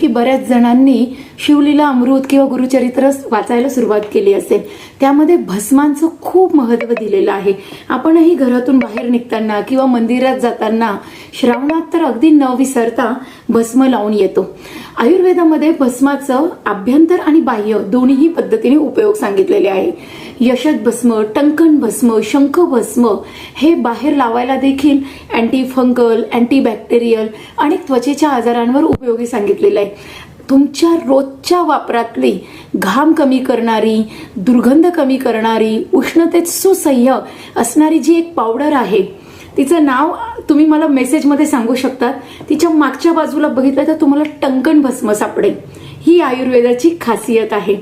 की बऱ्याच जणांनी शिवलीला अमृत किंवा गुरुचरित्र वाचायला सुरुवात केली असेल। त्यामध्ये भस्मांचं खूप महत्त्व दिलेलं आहे। आपणही घरातून बाहेर निघताना किंवा मंदिरात जाताना श्रावणात तर अगदी न विसरता भस्म लावून येतो। आयुर्वेदामध्ये भस्माचं आभ्यंतर आणि बाह्य दोन्ही पद्धतीने उपयोग सांगितलेले आहे। यशत भस्म, टंकन भस्म, शंख भस्म हे बाहेर लावायला देखील अँटी फंगल, अँटीबॅक्टेरियल आणि त्वचेच्या आजारांवर उपयोगी सांगितलेलं आहे। तुमच्या रोजच्या वापरातली घाम कमी करणारी, दुर्गंध कमी करणारी, उष्णतेत सुसह्य असणारी जी एक पावडर आहे, तिचं नाव तुम्ही मला मेसेजमध्ये सांगू शकतात। तिच्या मागच्या बाजूला बघितलं तर तुम्हाला टंकन भस्म सापडेल। ही आयुर्वेदाची खासियत आहे।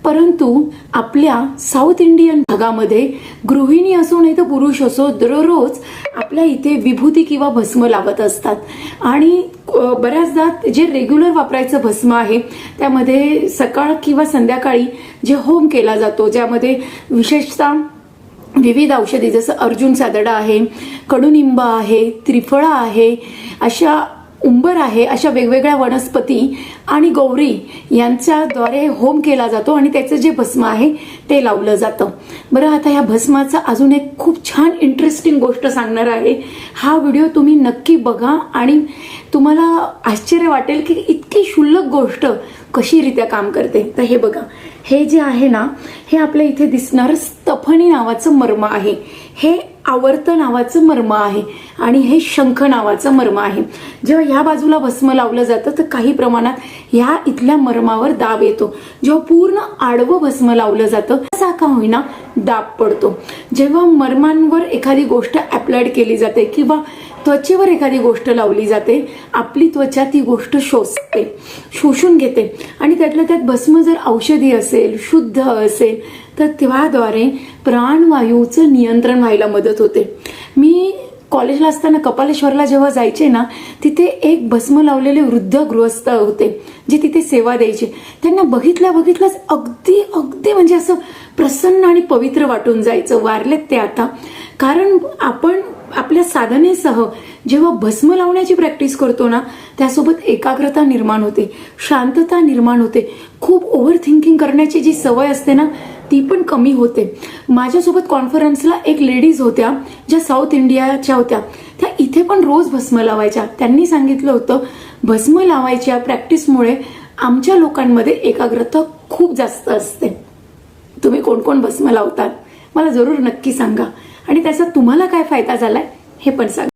परंतु आपल्या साऊथ इंडियन भागामध्ये गृहिणी असो नाही तर पुरुष असो दररोज आपल्या इथे विभूती किंवा भस्म लावत असतात। आणि बऱ्याचदा जे रेग्युलर वापरायचं भस्म आहे त्यामध्ये सकाळ किंवा संध्याकाळी जे होम केला जातो, ज्यामध्ये विशेषतः विविध औषधी जसं अर्जुन सादडा आहे, कडुनिंब आहे, त्रिफळा आहे, अशा उंबर आहे, अशा वेगवेगळ्या वनस्पती आणि गौरी यांच्याद्वारे होम केला जातो आणि त्याचं जे भस्म आहे ते लावलं जातं। बरं, आता या भस्माचा अजून एक खूप छान इंटरेस्टिंग गोष्ट सांगणार आहे। हा व्हिडिओ तुम्ही नक्की बघा आणि तुम्हाला आश्चर्य वाटेल की इतकी क्षुल्लक गोष्ट कशीरित्या काम करते। तर हे बघा, हे जे आहे ना, हे आपल्या इथे दिसणारं स्तफनी नावाचं मर्म आहे, हे आवर्त नावाचं मर्म आहे आणि हे शंख नावाचं मर्म आहे। जेव्हा ह्या बाजूला भस्म लावलं जातं तर काही प्रमाणात ह्या इथल्या मर्मावर दाब येतो। जेव्हा पूर्ण आडवं भस्म लावलं जातं असा का होईना दाब पडतो। जेव्हा मर्मांवर एखादी गोष्ट अप्लाइड केली जाते किंवा त्वचेवर एखादी गोष्ट लावली जाते, आपली त्वचा ती गोष्ट शोषते, शोषून घेते आणि त्यातल्या त्यात भस्म जर औषधी असेल, शुद्ध असेल तर त्याद्वारे प्राणवायूचं नियंत्रण व्हायला मदत होते। मी कॉलेजला असताना कपालेश्वरला जेव्हा जायचे ना, तिथे एक भस्म लावलेले वृद्ध गृहस्थ होते जे तिथे सेवा द्यायचे। त्यांना बघितल्याच अगदी अगदी म्हणजे असं प्रसन्न आणि पवित्र वाटून जायचं। वारलेत ते आता, कारण आपण आपल्या साधनेसह जेव्हा भस्म लावण्याची प्रॅक्टिस करतो ना, त्यासोबत एकाग्रता निर्माण होते, शांतता निर्माण होते, खूप ओव्हर थिंकिंग करण्याची जी सवय असते ना ती पण कमी होते। माझ्यासोबत कॉन्फरन्सला एक लेडीज होत्या ज्या साऊथ इंडियाच्या होत्या, त्या इथे पण रोज भस्म लावायच्या। त्यांनी सांगितलं होतं भस्म लावायच्या प्रॅक्टिसमुळे आमच्या लोकांमध्ये एकाग्रता खूप जास्त असते। तुम्ही कोण कोण भस्म लावतात मला जरूर नक्की सांगा आणि त्याचा तुम्हाला काय फायदा झालाय हे पण सांगा।